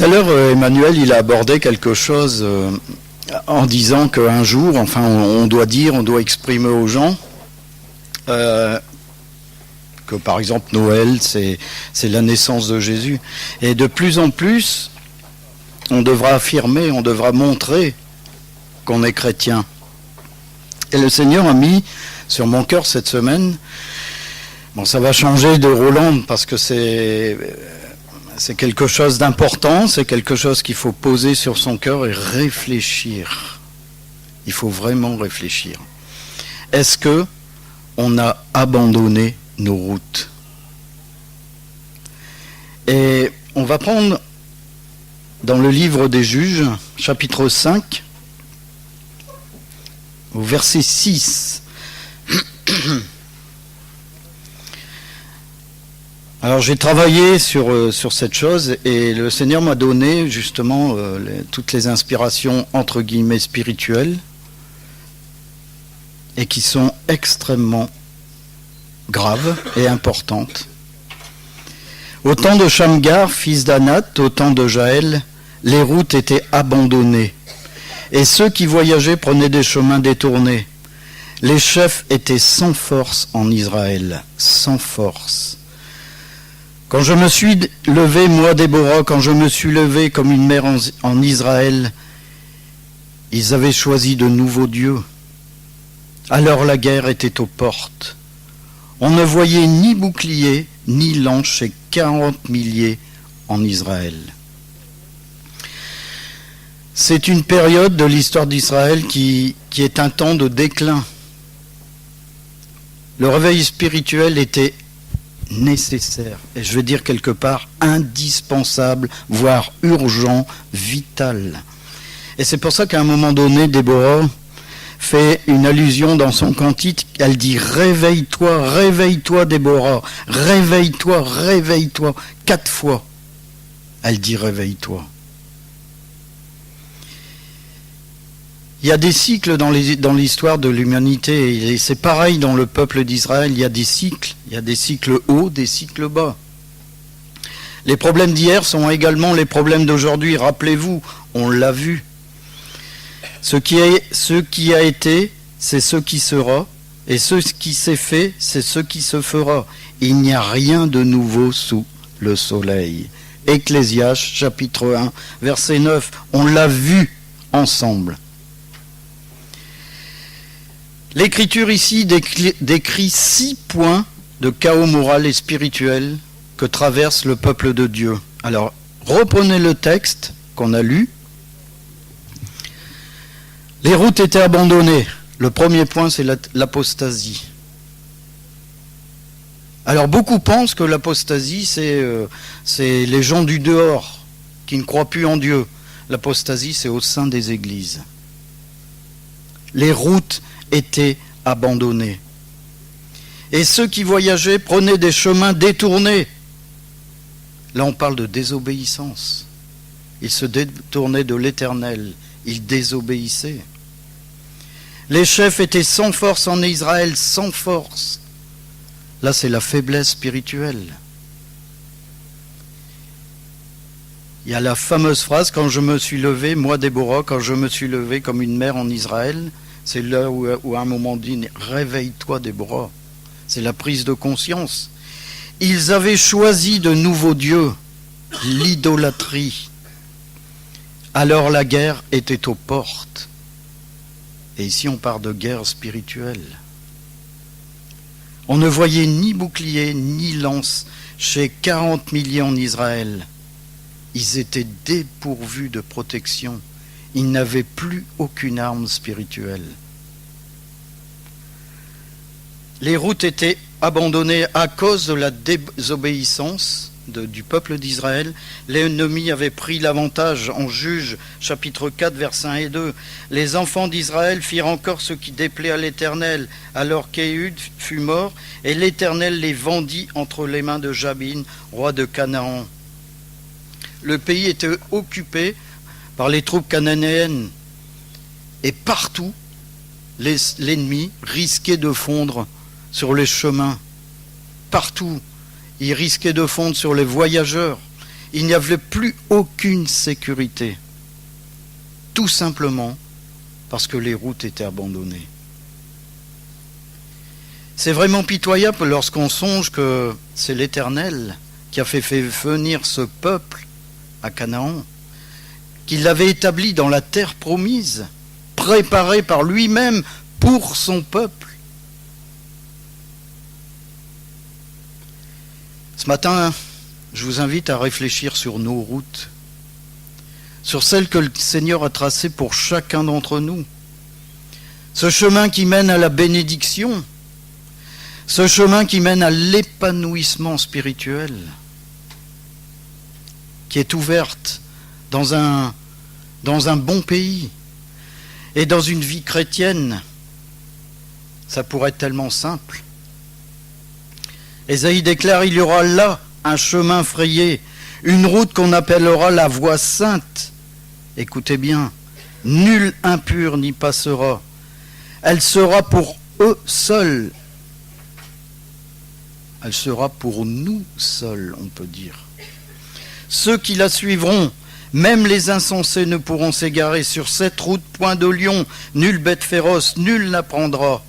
à l'heure, Emmanuel, il a abordé quelque chose en disant qu'un jour, enfin, on doit exprimer aux gens que, par exemple, Noël, c'est la naissance de Jésus. Et de plus en plus, on devra affirmer, on devra montrer qu'on est chrétien. Et le Seigneur a mis sur mon cœur cette semaine, bon, ça va changer de Roland parce que c'est quelque chose d'important, c'est quelque chose qu'il faut poser sur son cœur et réfléchir. Il faut vraiment réfléchir. Est-ce que on a abandonné nos routes? Et on va prendre dans le livre des Juges, chapitre 5, au verset 6. Alors j'ai travaillé sur cette chose et le Seigneur m'a donné justement toutes les inspirations entre guillemets spirituelles et qui sont extrêmement graves et importantes. Au temps de Shamgar, fils d'Anath, au temps de Jaël, les routes étaient abandonnées et ceux qui voyageaient prenaient des chemins détournés. Les chefs étaient sans force en Israël, sans force. Quand je me suis levé, moi Déborah, quand je me suis levé comme une mère en Israël, ils avaient choisi de nouveaux dieux. Alors la guerre était aux portes. On ne voyait ni bouclier, ni lance chez 40 milliers en Israël. C'est une période de l'histoire d'Israël qui est un temps de déclin. Le réveil spirituel était nécessaire, et je veux dire quelque part indispensable, voire urgent, vital. Et c'est pour ça qu'à un moment donné, Déborah fait une allusion dans son cantique, elle dit « Réveille-toi, réveille-toi Déborah, réveille-toi, réveille-toi » 4 fois, elle dit « Réveille-toi ». Il y a des cycles dans l'histoire de l'humanité, et c'est pareil dans le peuple d'Israël, il y a des cycles hauts, des cycles bas. Les problèmes d'hier sont également les problèmes d'aujourd'hui, rappelez-vous, on l'a vu. Ce qui a été, c'est ce qui sera, et ce qui s'est fait, c'est ce qui se fera. Il n'y a rien de nouveau sous le soleil. Ecclésiaste, chapitre 1, verset 9, on l'a vu ensemble. L'Écriture ici décrit 6 points de chaos moral et spirituel que traverse le peuple de Dieu. Alors, reprenez le texte qu'on a lu. Les routes étaient abandonnées. Le premier point, c'est l'apostasie. Alors, beaucoup pensent que l'apostasie, c'est les gens du dehors qui ne croient plus en Dieu. L'apostasie, c'est au sein des églises. Les routes étaient abandonnés. Et ceux qui voyageaient prenaient des chemins détournés. Là, on parle de désobéissance. Ils se détournaient de l'Éternel. Ils désobéissaient. Les chefs étaient sans force en Israël, sans force. Là, c'est la faiblesse spirituelle. Il y a la fameuse phrase, quand je me suis levé, moi Déborah, quand je me suis levé comme une mère en Israël, c'est là où à un moment dit, réveille-toi Déborah. C'est la prise de conscience. Ils avaient choisi de nouveaux dieux, l'idolâtrie. Alors la guerre était aux portes. Et ici on parle de guerre spirituelle. On ne voyait ni bouclier ni lance chez 40 milliers en Israël. Ils étaient dépourvus de protection. Ils n'avaient plus aucune arme spirituelle. Les routes étaient abandonnées à cause de la désobéissance du peuple d'Israël. L'ennemi avait pris l'avantage en Juges, chapitre 4, versets 1 et 2. Les enfants d'Israël firent encore ce qui déplaît à l'Éternel, alors qu'Éhud fut mort, et l'Éternel les vendit entre les mains de Jabin, roi de Canaan. Le pays était occupé par les troupes cananéennes. Et partout, l'ennemi risquait de fondre sur les chemins. Partout, il risquait de fondre sur les voyageurs. il n'y avait plus aucune sécurité. Tout simplement parce que les routes étaient abandonnées. C'est vraiment pitoyable lorsqu'on songe que c'est l'Éternel qui a fait venir ce peuple à Canaan, qu'il l'avait établi dans la terre promise, préparée par lui-même pour son peuple. Ce matin, je vous invite à réfléchir sur nos routes, sur celles que le Seigneur a tracées pour chacun d'entre nous. Ce chemin qui mène à la bénédiction, ce chemin qui mène à l'épanouissement spirituel, qui est ouverte dans un bon pays et dans une vie chrétienne. Ça pourrait être tellement simple. Ésaïe déclare, il y aura là un chemin frayé, une route qu'on appellera la voie sainte. Écoutez bien, nul impur n'y passera. Elle sera pour eux seuls. Elle sera pour nous seuls, on peut dire. Ceux qui la suivront, même les insensés ne pourront s'égarer. Sur cette route, point de lion, nulle bête féroce, nul ne la prendra,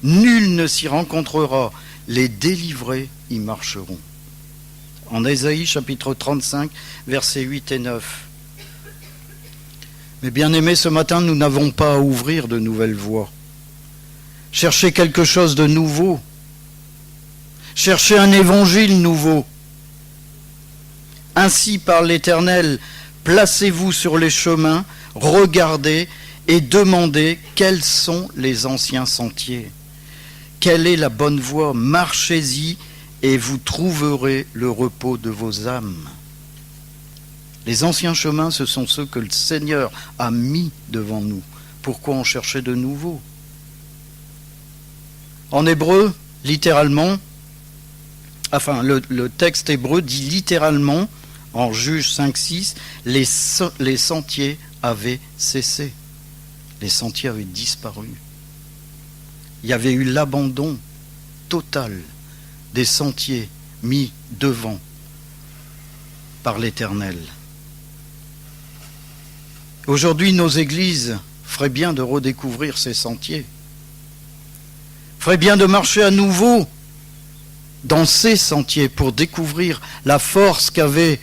nul ne s'y rencontrera. Les délivrés y marcheront. En Ésaïe, chapitre 35, versets 8 et 9. Mais bien aimés, ce matin, nous n'avons pas à ouvrir de nouvelles voies. Cherchez quelque chose de nouveau. Cherchez un évangile nouveau. Ainsi par l'Éternel, placez-vous sur les chemins, regardez et demandez quels sont les anciens sentiers. Quelle est la bonne voie? Marchez-y et vous trouverez le repos de vos âmes. Les anciens chemins, ce sont ceux que le Seigneur a mis devant nous. Pourquoi en chercher de nouveaux? En hébreu, littéralement, le texte hébreu dit littéralement, en Juge 5-6, les sentiers avaient cessé. Les sentiers avaient disparu. Il y avait eu l'abandon total des sentiers mis devant par l'Éternel. Aujourd'hui, nos églises feraient bien de redécouvrir ces sentiers, feraient bien de marcher à nouveau dans ces sentiers pour découvrir la force qu'avaient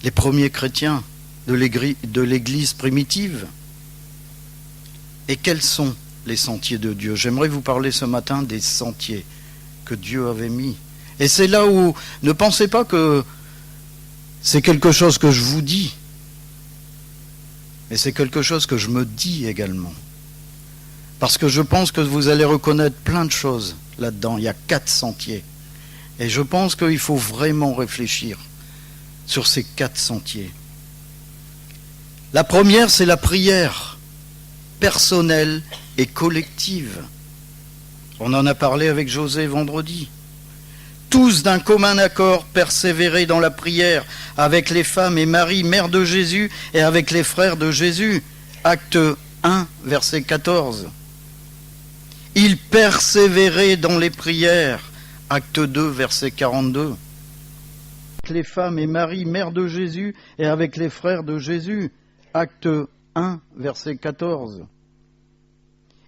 les premiers chrétiens de l'Église primitive. Et quels sont les sentiers de Dieu? J'aimerais vous parler ce matin des sentiers que Dieu avait mis. Et c'est là où, ne pensez pas que c'est quelque chose que je vous dis, mais c'est quelque chose que je me dis également. Parce que je pense que vous allez reconnaître plein de choses là-dedans. Il y a 4 sentiers. Et je pense qu'il faut vraiment réfléchir sur ces 4 sentiers. La première, c'est la prière personnelle et collective. On en a parlé avec José vendredi. Tous d'un commun accord persévérer dans la prière avec les femmes et Marie, mère de Jésus, et avec les frères de Jésus. Acte 1, verset 14. Ils persévéraient dans les prières. Acte 2, verset 42. Avec les femmes et Marie, mère de Jésus, et avec les frères de Jésus. Acte 1, verset 14.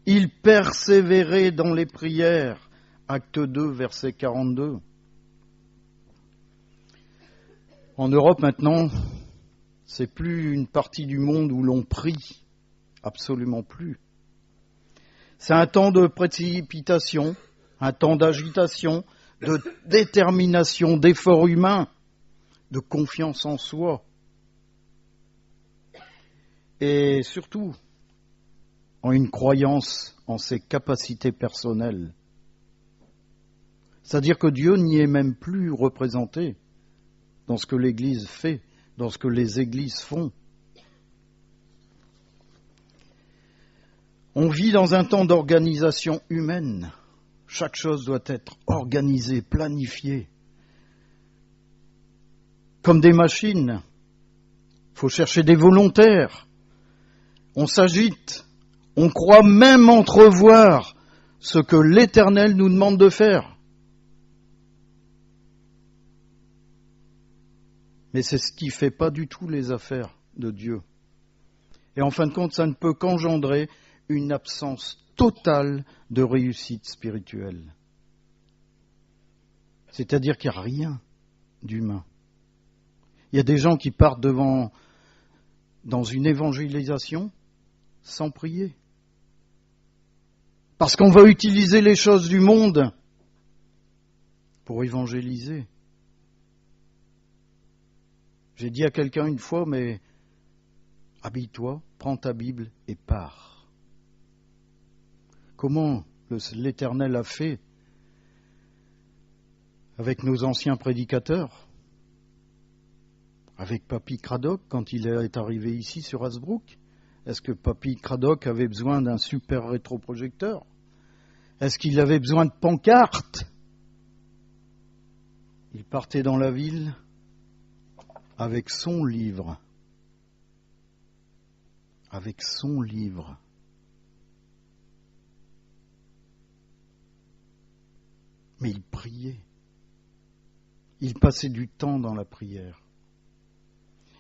Ils persévéraient dans les prières. Acte 2, verset 42. En Europe maintenant, c'est plus une partie du monde où l'on prie. Absolument plus. C'est un temps de précipitation, un temps d'agitation, de détermination, d'effort humain, de confiance en soi. Et surtout, en une croyance en ses capacités personnelles. C'est-à-dire que Dieu n'y est même plus représenté dans ce que l'Église fait, dans ce que les Églises font. On vit dans un temps d'organisation humaine. Chaque chose doit être organisée, planifiée. Comme des machines, il faut chercher des volontaires. On s'agite, on croit même entrevoir ce que l'Éternel nous demande de faire. Mais c'est ce qui ne fait pas du tout les affaires de Dieu. Et en fin de compte, ça ne peut qu'engendrer une absence totale de réussite spirituelle. C'est-à-dire qu'il n'y a rien d'humain. Il y a des gens qui partent dans une évangélisation sans prier. Parce qu'on va utiliser les choses du monde pour évangéliser. J'ai dit à quelqu'un une fois, mais habille-toi, prends ta Bible et pars. Comment l'Éternel a fait avec nos anciens prédicateurs, avec Papy Cradock quand il est arrivé ici sur Hasbrook? Est-ce que Papy Cradock avait besoin d'un super rétroprojecteur? Est-ce qu'il avait besoin de pancartes? Il partait dans la ville avec son livre. Avec son livre. Mais il priait. Il passait du temps dans la prière.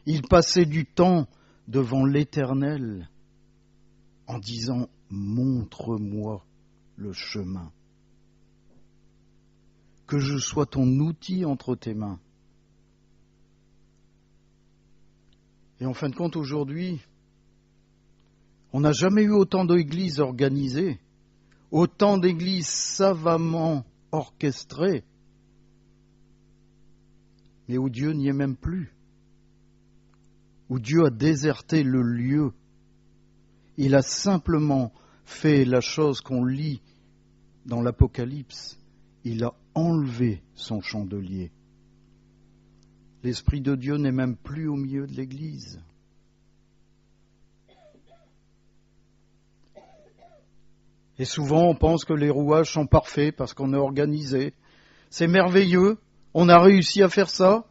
Il passait du temps devant l'Éternel en disant « Montre-moi le chemin. Que je sois ton outil entre tes mains. » Et en fin de compte, aujourd'hui, on n'a jamais eu autant d'églises organisées, autant d'églises savamment orchestrées, mais où Dieu n'y est même plus, où Dieu a déserté le lieu. Il a simplement fait la chose qu'on lit dans l'Apocalypse. Il a enlevé son chandelier. L'Esprit de Dieu n'est même plus au milieu de l'Église. Et souvent, on pense que les rouages sont parfaits parce qu'on est organisé. C'est merveilleux, on a réussi à faire ça,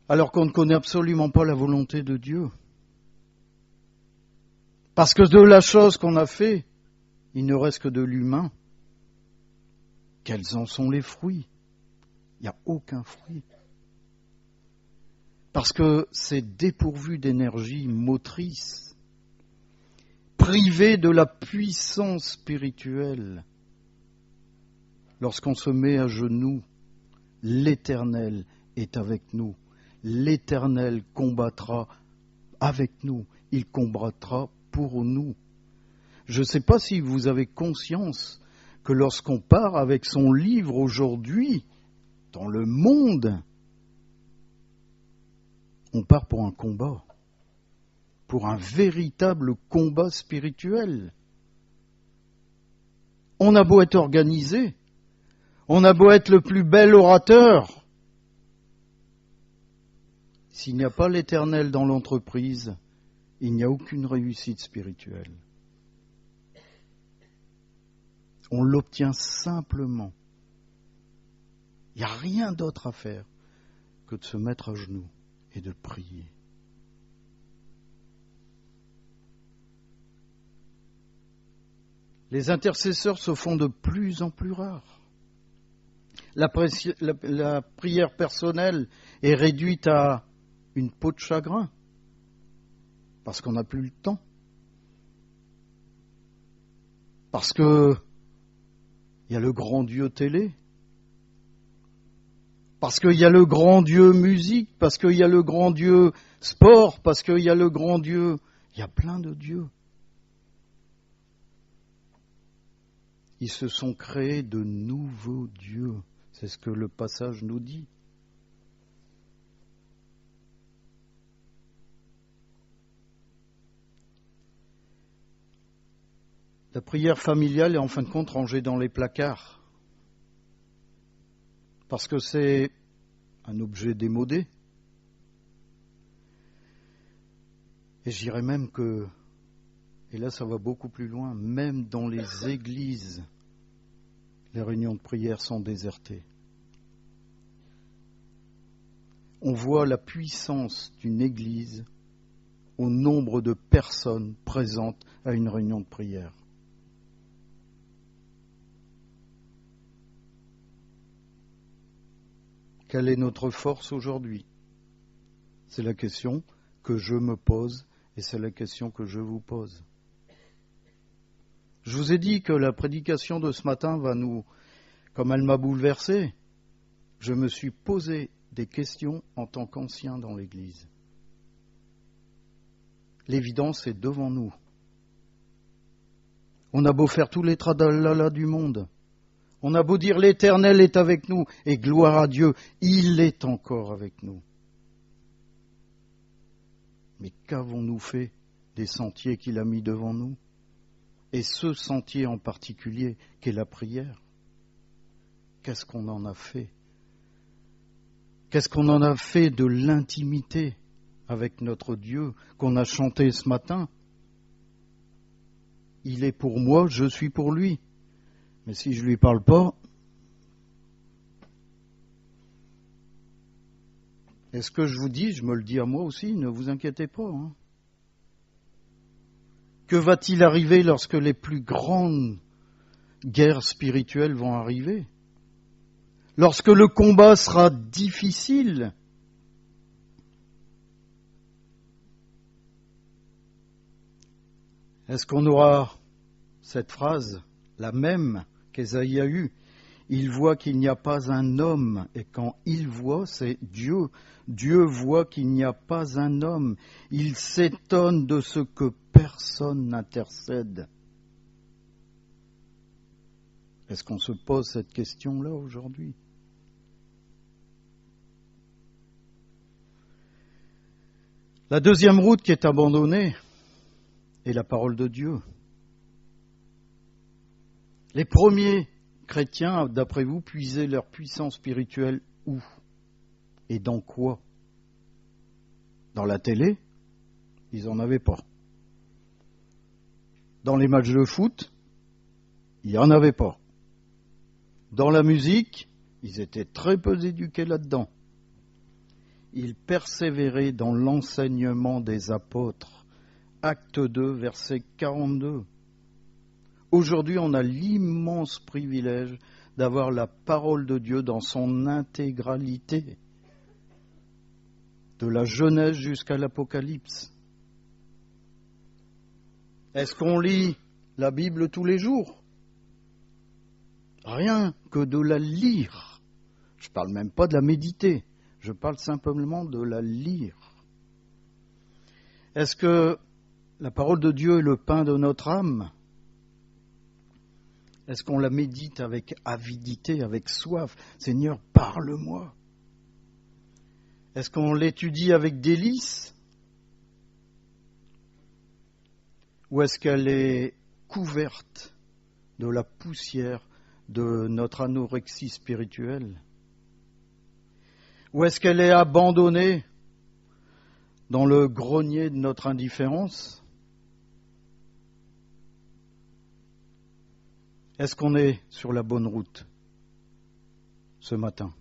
alors qu'on ne connaît absolument pas la volonté de Dieu. Parce que de la chose qu'on a fait, il ne reste que de l'humain. Quels en sont les fruits? Il n'y a aucun fruit. Parce que c'est dépourvu d'énergie motrice, privé de la puissance spirituelle. Lorsqu'on se met à genoux, l'Éternel est avec nous. L'Éternel combattra avec nous. Il combattra pour nous. Je ne sais pas si vous avez conscience que lorsqu'on part avec son livre aujourd'hui, dans le monde, on part pour un combat, pour un véritable combat spirituel. On a beau être organisé, on a beau être le plus bel orateur, s'il n'y a pas l'Éternel dans l'entreprise, il n'y a aucune réussite spirituelle. On l'obtient simplement. Il n'y a rien d'autre à faire que de se mettre à genoux et de prier. Les intercesseurs se font de plus en plus rares. La prière personnelle est réduite à une peau de chagrin, parce qu'on n'a plus le temps. Parce que il y a le grand Dieu télé, parce qu'il y a le grand Dieu musique, parce qu'il y a le grand Dieu sport, parce qu'il y a le grand Dieu... Il y a plein de dieux. Ils se sont créés de nouveaux dieux. C'est ce que le passage nous dit. La prière familiale est en fin de compte rangée dans les placards. Parce que c'est un objet démodé. Et je dirais même que, et là ça va beaucoup plus loin, même dans les églises, les réunions de prière sont désertées. On voit la puissance d'une église au nombre de personnes présentes à une réunion de prière. Quelle est notre force aujourd'hui? C'est la question que je me pose et c'est la question que je vous pose. Je vous ai dit que la prédication de ce matin va nous, comme elle m'a bouleversé, je me suis posé des questions en tant qu'ancien dans l'Église. L'évidence est devant nous. On a beau faire tous les tralala du monde, on a beau dire l'Éternel est avec nous, et gloire à Dieu, il est encore avec nous. Mais qu'avons-nous fait des sentiers qu'il a mis devant nous? Et ce sentier en particulier, qu'est la prière. Qu'est-ce qu'on en a fait? Qu'est-ce qu'on en a fait de l'intimité avec notre Dieu qu'on a chanté ce matin? Il est pour moi, je suis pour lui. Mais si je ne lui parle pas, et ce que je vous dis, je me le dis à moi aussi, ne vous inquiétez pas. Hein. Que va-t-il arriver lorsque les plus grandes guerres spirituelles vont arriver? Lorsque le combat sera difficile? Est-ce qu'on aura cette phrase, la même qu'Ésaïe a eue? Il voit qu'il n'y a pas un homme, et quand il voit, c'est Dieu. Dieu voit qu'il n'y a pas un homme. Il s'étonne de ce que personne n'intercède. Est-ce qu'on se pose cette question-là aujourd'hui? La deuxième route qui est abandonnée est la parole de Dieu. Les premiers chrétiens, d'après vous, puisaient leur puissance spirituelle où? Et dans quoi? Dans la télé? Ils n'en avaient pas. Dans les matchs de foot? Il n'y en avait pas. Dans la musique? Ils étaient très peu éduqués là-dedans. Ils persévéraient dans l'enseignement des apôtres. Acte 2, verset 42. Aujourd'hui, on a l'immense privilège d'avoir la parole de Dieu dans son intégralité, de la Genèse jusqu'à l'Apocalypse. Est-ce qu'on lit la Bible tous les jours? Rien que de la lire. Je ne parle même pas de la méditer, je parle simplement de la lire. Est-ce que la parole de Dieu est le pain de notre âme? Est-ce qu'on la médite avec avidité, avec soif? Seigneur, parle-moi. Est-ce qu'on l'étudie avec délice? Ou est-ce qu'elle est couverte de la poussière de notre anorexie spirituelle? Ou est-ce qu'elle est abandonnée dans le grenier de notre indifférence? Est-ce qu'on est sur la bonne route ce matin?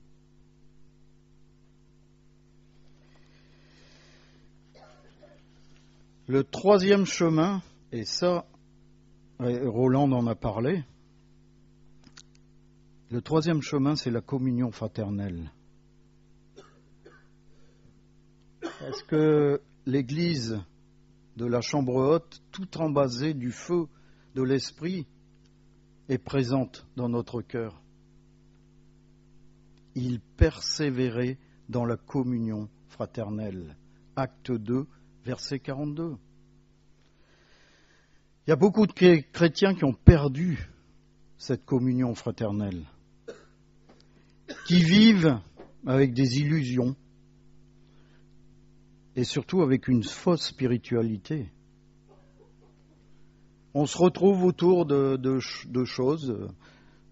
Le troisième chemin, et ça, Roland en a parlé, le troisième chemin, c'est la communion fraternelle. Est-ce que l'Église de la Chambre haute, tout embasée du feu de l'Esprit, est présente dans notre cœur? Il persévérait dans la communion fraternelle. Acte 2, verset 42. Il y a beaucoup de chrétiens qui ont perdu cette communion fraternelle, qui vivent avec des illusions et surtout avec une fausse spiritualité. On se retrouve autour de choses,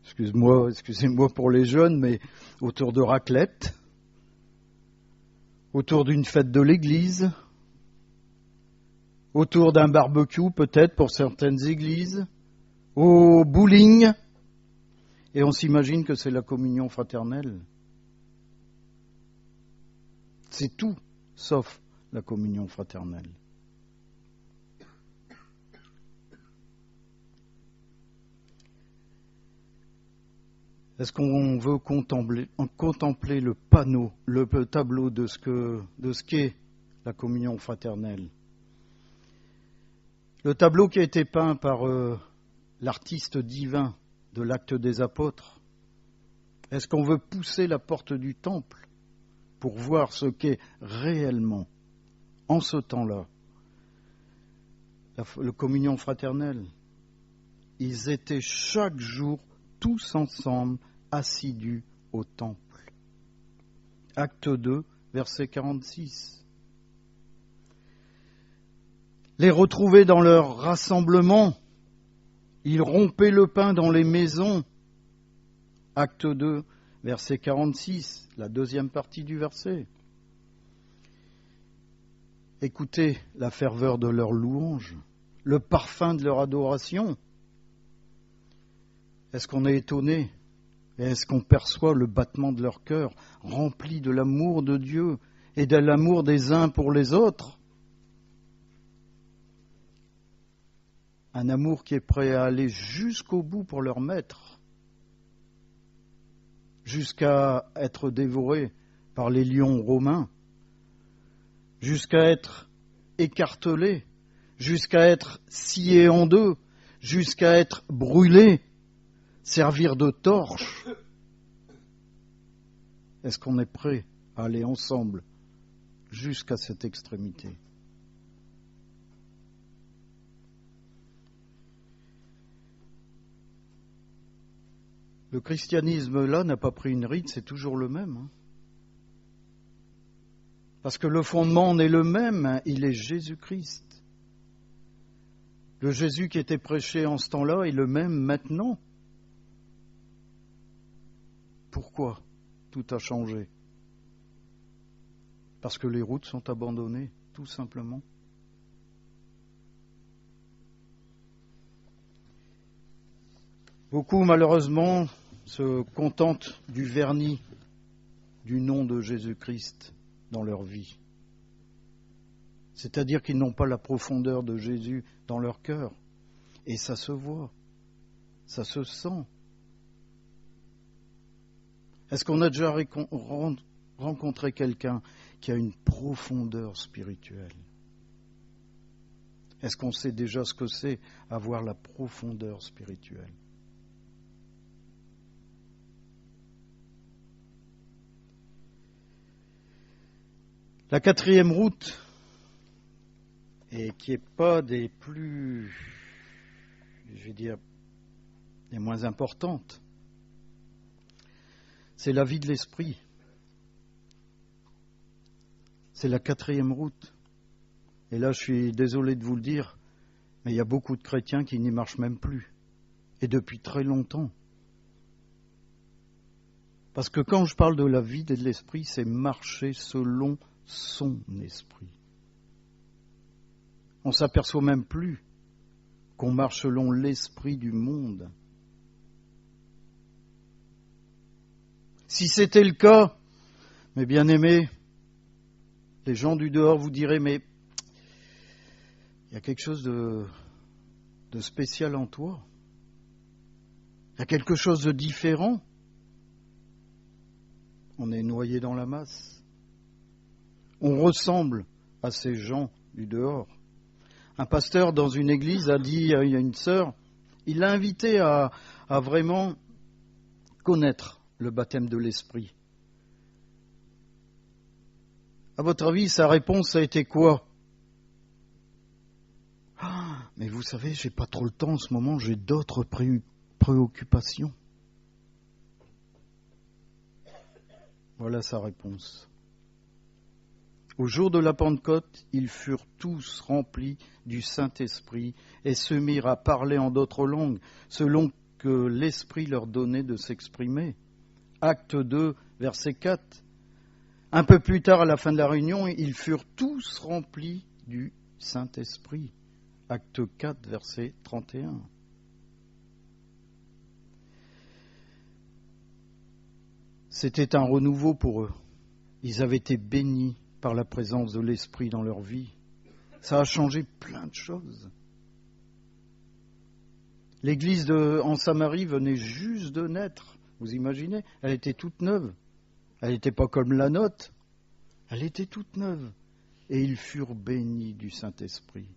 excusez-moi pour les jeunes, mais autour de raclette, autour d'une fête de l'église, autour d'un barbecue peut-être pour certaines églises, au bowling, et on s'imagine que c'est la communion fraternelle. C'est tout sauf la communion fraternelle. Est-ce qu'on veut contempler le panneau, le tableau de ce qu'est la communion fraternelle? Le tableau qui a été peint par l'artiste divin de l'Acte des Apôtres. Est-ce qu'on veut pousser la porte du temple pour voir ce qu'est réellement, en ce temps-là, la communion fraternelle? Ils étaient chaque jour tous ensemble assidus au temple. Acte 2, verset 46. Les retrouver dans leur rassemblement, ils rompaient le pain dans les maisons. Acte 2, verset 46, la deuxième partie du verset. Écoutez la ferveur de leur louange, le parfum de leur adoration. Est-ce qu'on est étonné? Et est-ce qu'on perçoit le battement de leur cœur, rempli de l'amour de Dieu et de l'amour des uns pour les autres? Un amour qui est prêt à aller jusqu'au bout pour leur maître, jusqu'à être dévoré par les lions romains, jusqu'à être écartelé, jusqu'à être scié en deux, jusqu'à être brûlé, servir de torche. Est-ce qu'on est prêt à aller ensemble jusqu'à cette extrémité? Le christianisme, là, n'a pas pris une ride, c'est toujours le même. Parce que le fondement en est le même, il est Jésus-Christ. Le Jésus qui était prêché en ce temps-là est le même maintenant. Pourquoi tout a changé? Parce que les routes sont abandonnées, tout simplement. Beaucoup, malheureusement, se contentent du vernis du nom de Jésus-Christ dans leur vie. C'est-à-dire qu'ils n'ont pas la profondeur de Jésus dans leur cœur. Et ça se voit, ça se sent. Est-ce qu'on a déjà rencontré quelqu'un qui a une profondeur spirituelle? Est-ce qu'on sait déjà ce que c'est avoir la profondeur spirituelle? La quatrième route, et qui n'est pas des plus, des moins importantes, c'est la vie de l'esprit. C'est la quatrième route. Et là, je suis désolé de vous le dire, mais il y a beaucoup de chrétiens qui n'y marchent même plus. Et depuis très longtemps. Parce que quand je parle de la vie de l'esprit, c'est marcher selon son esprit. On ne s'aperçoit même plus qu'on marche selon l'esprit du monde. Si c'était le cas, mes bien-aimés, les gens du dehors vous diraient, mais il y a quelque chose de spécial en toi. Il y a quelque chose de différent. On est noyé dans la masse. On ressemble à ces gens du dehors. Un pasteur dans une église a dit à une sœur, il l'a invité à vraiment connaître le baptême de l'esprit. À votre avis, sa réponse a été quoi? Mais vous savez, j'ai pas trop le temps en ce moment, j'ai d'autres préoccupations. Voilà sa réponse. Au jour de la Pentecôte, ils furent tous remplis du Saint-Esprit et se mirent à parler en d'autres langues, selon que l'Esprit leur donnait de s'exprimer. Acte 2, verset 4. Un peu plus tard, à la fin de la réunion, ils furent tous remplis du Saint-Esprit. Acte 4, verset 31. C'était un renouveau pour eux. Ils avaient été bénis par la présence de l'Esprit dans leur vie. Ça a changé plein de choses. L'église en Samarie venait juste de naître Vous imaginez? Elle était toute neuve. Elle n'était pas comme la nôtre. Elle était toute neuve. Et ils furent bénis du Saint-Esprit.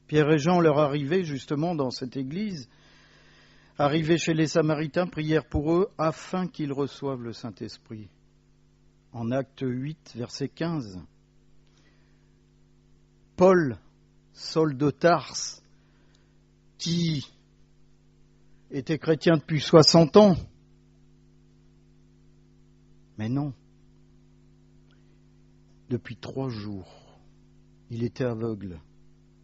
Pierre et Jean leur arrivaient justement dans cette église, arrivés chez les Samaritains, prièrent pour eux afin qu'ils reçoivent le Saint-Esprit. En Acte 8, verset 15. Paul, Saul de Tarse, qui était chrétien depuis 60 ans, mais non, depuis 3 jours, il était aveugle.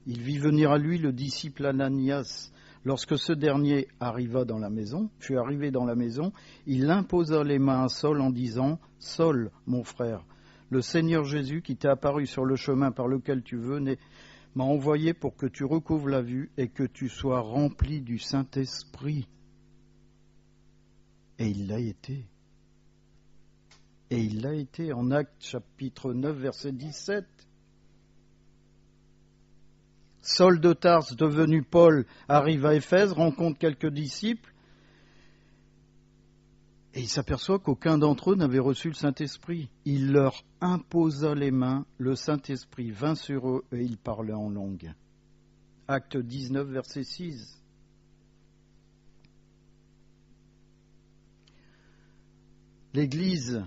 Il vit venir à lui le disciple Ananias. Lorsque ce dernier fut arrivé dans la maison, il imposa les mains à Saul en disant « Saul, mon frère, le Seigneur Jésus qui t'est apparu sur le chemin par lequel tu venais m'a envoyé pour que tu recouvres la vue et que tu sois rempli du Saint-Esprit. » Et il l'a été. Et il l'a été en Actes chapitre 9, verset 17. Saul de Tarse, devenu Paul, arrive à Éphèse, rencontre quelques disciples, et il s'aperçoit qu'aucun d'entre eux n'avait reçu le Saint-Esprit. Il leur imposa les mains, le Saint-Esprit vint sur eux, et ils parlaient en langue. Acte 19, verset 6. L'Église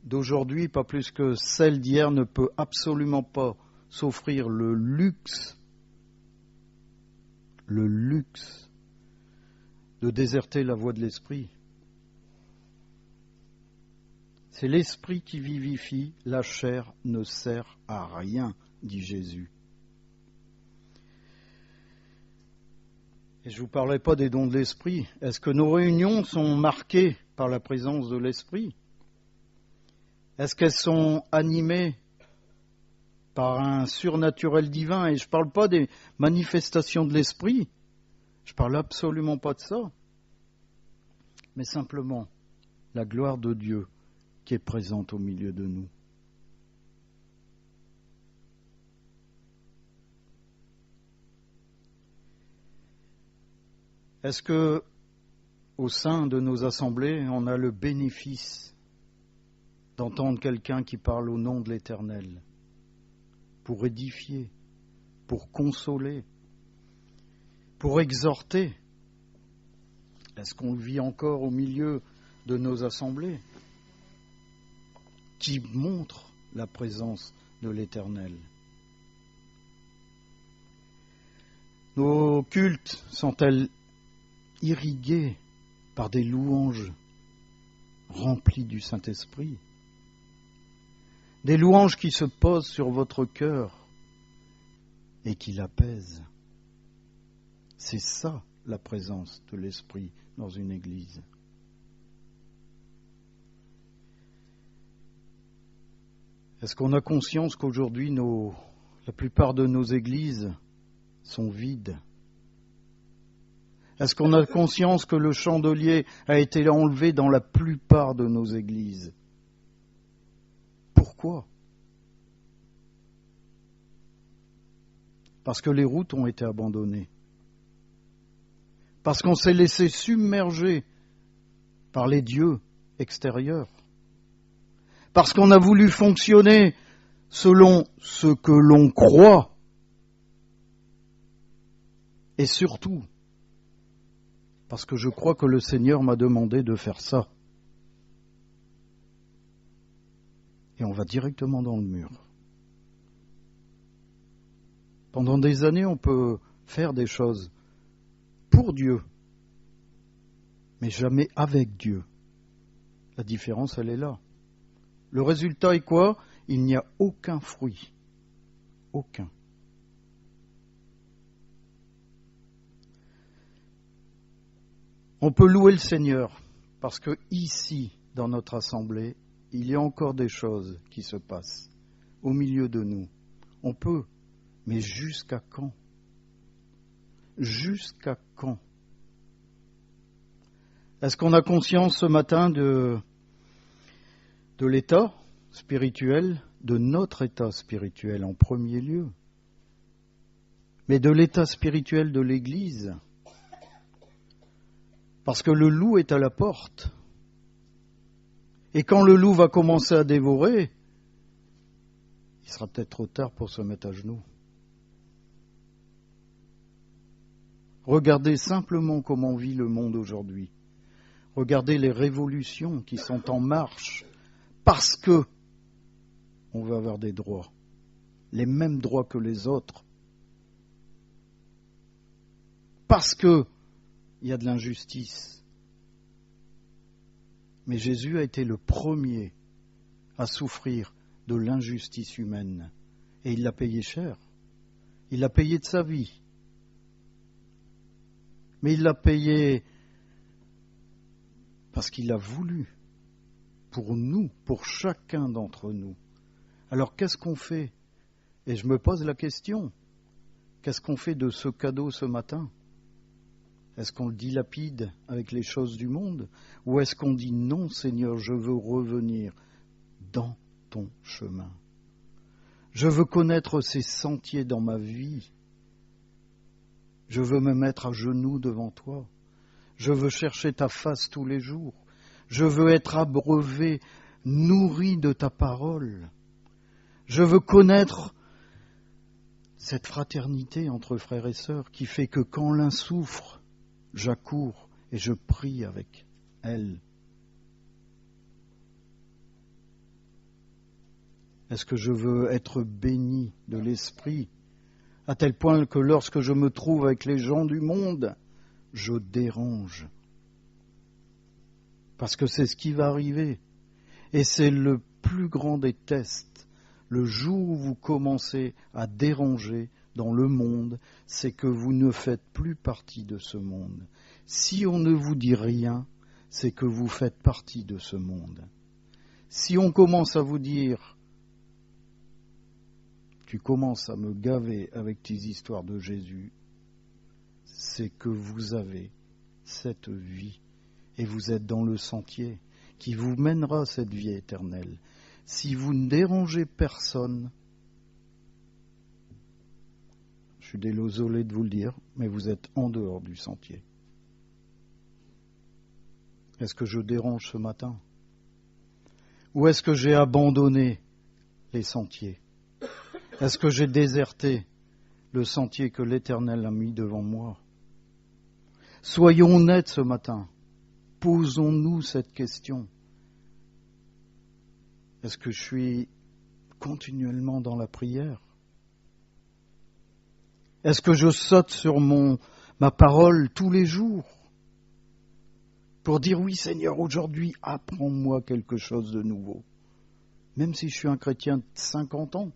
d'aujourd'hui, pas plus que celle d'hier, ne peut absolument pas s'offrir le luxe de déserter la voie de l'Esprit. C'est l'Esprit qui vivifie, la chair ne sert à rien, dit Jésus. Et je ne vous parlerai pas des dons de l'Esprit. Est-ce que nos réunions sont marquées par la présence de l'Esprit? Est-ce qu'elles sont animées par un surnaturel divin? Et je ne parle pas des manifestations de l'Esprit. Je ne parle absolument pas de ça. Mais simplement la gloire de Dieu qui est présente au milieu de nous. Est-ce que, au sein de nos assemblées, on a le bénéfice d'entendre quelqu'un qui parle au nom de l'Éternel, pour édifier, pour consoler, pour exhorter? Est-ce qu'on le vit encore au milieu de nos assemblées, qui montre la présence de l'Éternel? Nos cultes sont-elles irrigués par des louanges remplies du Saint-Esprit? Des louanges qui se posent sur votre cœur et qui l'apaisent. C'est ça la présence de l'Esprit dans une église. Est-ce qu'on a conscience qu'aujourd'hui la plupart de nos églises sont vides? Est-ce qu'on a conscience que le chandelier a été enlevé dans la plupart de nos églises? Pourquoi? Parce que les routes ont été abandonnées. Parce qu'on s'est laissé submerger par les dieux extérieurs. Parce qu'on a voulu fonctionner selon ce que l'on croit. Et surtout, parce que je crois que le Seigneur m'a demandé de faire ça. Et on va directement dans le mur. Pendant des années, on peut faire des choses pour Dieu, mais jamais avec Dieu. La différence, elle est là. Le résultat est quoi? Il n'y a aucun fruit. Aucun. On peut louer le Seigneur, parce que ici, dans notre assemblée, il y a encore des choses qui se passent au milieu de nous. On peut, mais jusqu'à quand? Jusqu'à quand? Est-ce qu'on a conscience ce matin de l'état spirituel, de notre état spirituel en premier lieu, mais de l'état spirituel de l'Église? Parce que le loup est à la porte. Et quand le loup va commencer à dévorer, il sera peut-être trop tard pour se mettre à genoux. Regardez simplement comment vit le monde aujourd'hui. Regardez les révolutions qui sont en marche parce que on veut avoir des droits, les mêmes droits que les autres. Parce que il y a de l'injustice. Mais Jésus a été le premier à souffrir de l'injustice humaine. Et il l'a payé cher. Il l'a payé de sa vie. Mais il l'a payé parce qu'il a voulu. Pour nous, pour chacun d'entre nous. Alors qu'est-ce qu'on fait? Et je me pose la question. Qu'est-ce qu'on fait de ce cadeau ce matin? Est-ce qu'on le dilapide avec les choses du monde? Ou est-ce qu'on dit non, Seigneur, je veux revenir dans ton chemin. Je veux connaître ces sentiers dans ma vie. Je veux me mettre à genoux devant toi. Je veux chercher ta face tous les jours. Je veux être abreuvé, nourri de ta parole. Je veux connaître cette fraternité entre frères et sœurs qui fait que quand l'un souffre, j'accours et je prie avec elle. Est-ce que je veux être béni de l'Esprit, à tel point que lorsque je me trouve avec les gens du monde, je dérange? Parce que c'est ce qui va arriver. Et c'est le plus grand des tests. Le jour où vous commencez à déranger dans le monde, c'est que vous ne faites plus partie de ce monde. Si on ne vous dit rien, c'est que vous faites partie de ce monde. Si on commence à vous dire « tu commences à me gaver avec tes histoires de Jésus », c'est que vous avez cette vie et vous êtes dans le sentier qui vous mènera à cette vie éternelle. Si vous ne dérangez personne, je suis désolé de vous le dire, mais vous êtes en dehors du sentier. Est-ce que je dérange ce matin? Ou est-ce que j'ai abandonné les sentiers? Est-ce que j'ai déserté le sentier que l'Éternel a mis devant moi? Soyons honnêtes ce matin. Posons-nous cette question. Est-ce que je suis continuellement dans la prière? Est-ce que je saute sur ma parole tous les jours pour dire oui Seigneur, aujourd'hui apprends-moi quelque chose de nouveau, même si je suis un chrétien de 50 ans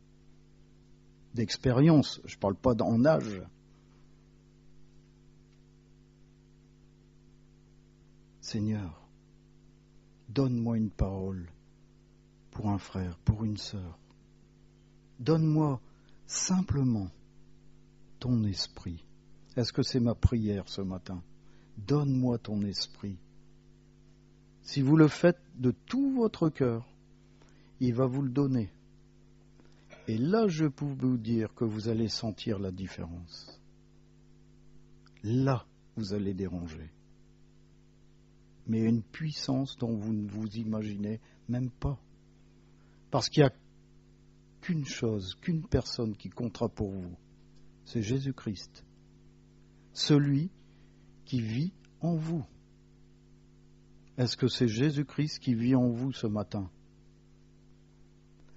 d'expérience, je ne parle pas en âge. Seigneur, donne-moi une parole pour un frère, pour une sœur. Donne-moi simplement ton esprit. Est-ce que c'est ma prière ce matin? Donne-moi ton esprit. Si vous le faites de tout votre cœur, il va vous le donner. Et là, je peux vous dire que vous allez sentir la différence. Là, vous allez déranger. Mais une puissance dont vous ne vous imaginez même pas. Parce qu'il n'y a qu'une chose, qu'une personne qui comptera pour vous. C'est Jésus-Christ. Celui qui vit en vous. Est-ce que c'est Jésus-Christ qui vit en vous ce matin?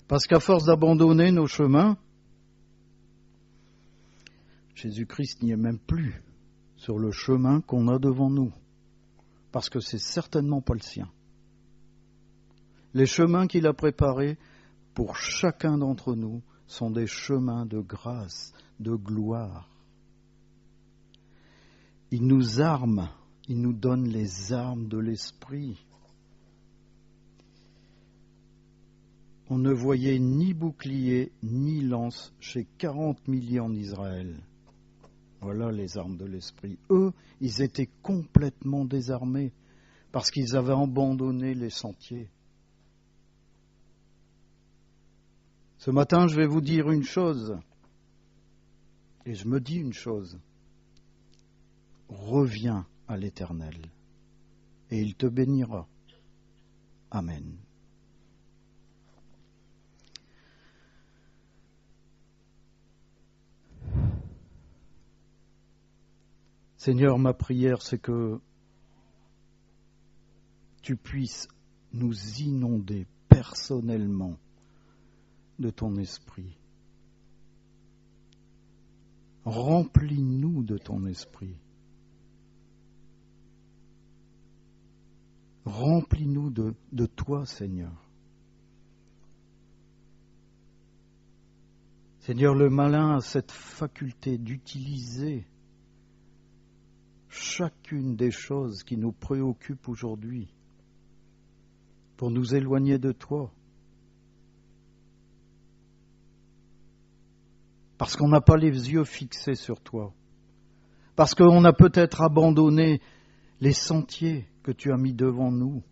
Parce qu'à force d'abandonner nos chemins, Jésus-Christ n'y est même plus sur le chemin qu'on a devant nous. Parce que c'est certainement pas le sien. Les chemins qu'il a préparés pour chacun d'entre nous sont des chemins de grâce, de gloire. Il nous arme, il nous donne les armes de l'esprit. On ne voyait ni bouclier ni lance chez 40 millions d'Israël. Voilà les armes de l'esprit. Eux, ils étaient complètement désarmés parce qu'ils avaient abandonné les sentiers. Ce matin, je vais vous dire une chose, et je me dis une chose. Reviens à l'Éternel. et il te bénira. Amen. Seigneur, ma prière, c'est que tu puisses nous inonder personnellement de ton esprit. Remplis-nous de ton esprit. Remplis-nous de toi, Seigneur. Seigneur, le malin a cette faculté d'utiliser chacune des choses qui nous préoccupent aujourd'hui pour nous éloigner de toi. Parce qu'on n'a pas les yeux fixés sur toi. Parce qu'on a peut-être abandonné les sentiers que tu as mis devant nous.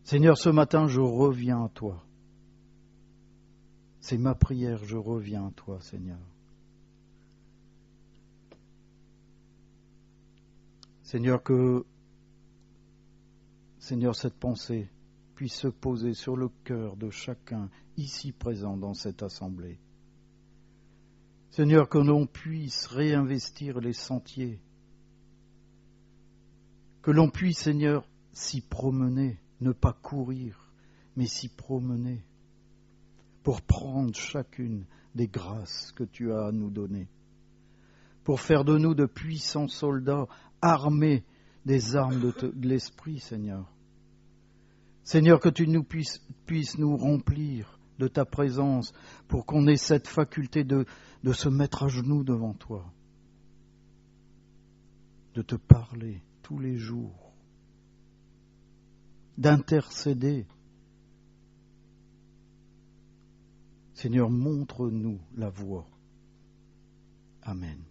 Seigneur, ce matin, je reviens à toi. C'est ma prière, je reviens à toi, Seigneur. Seigneur, cette pensée puisse se poser sur le cœur de chacun ici présent dans cette assemblée. Seigneur, que l'on puisse réinvestir les sentiers, que l'on puisse, Seigneur, s'y promener, ne pas courir, mais s'y promener, pour prendre chacune des grâces que tu as à nous donner, pour faire de nous de puissants soldats armés des armes de l'Esprit, Seigneur. Seigneur, que tu puisses nous remplir de ta présence pour qu'on ait cette faculté de se mettre à genoux devant toi, de te parler tous les jours, d'intercéder. Seigneur, montre-nous la voie. Amen.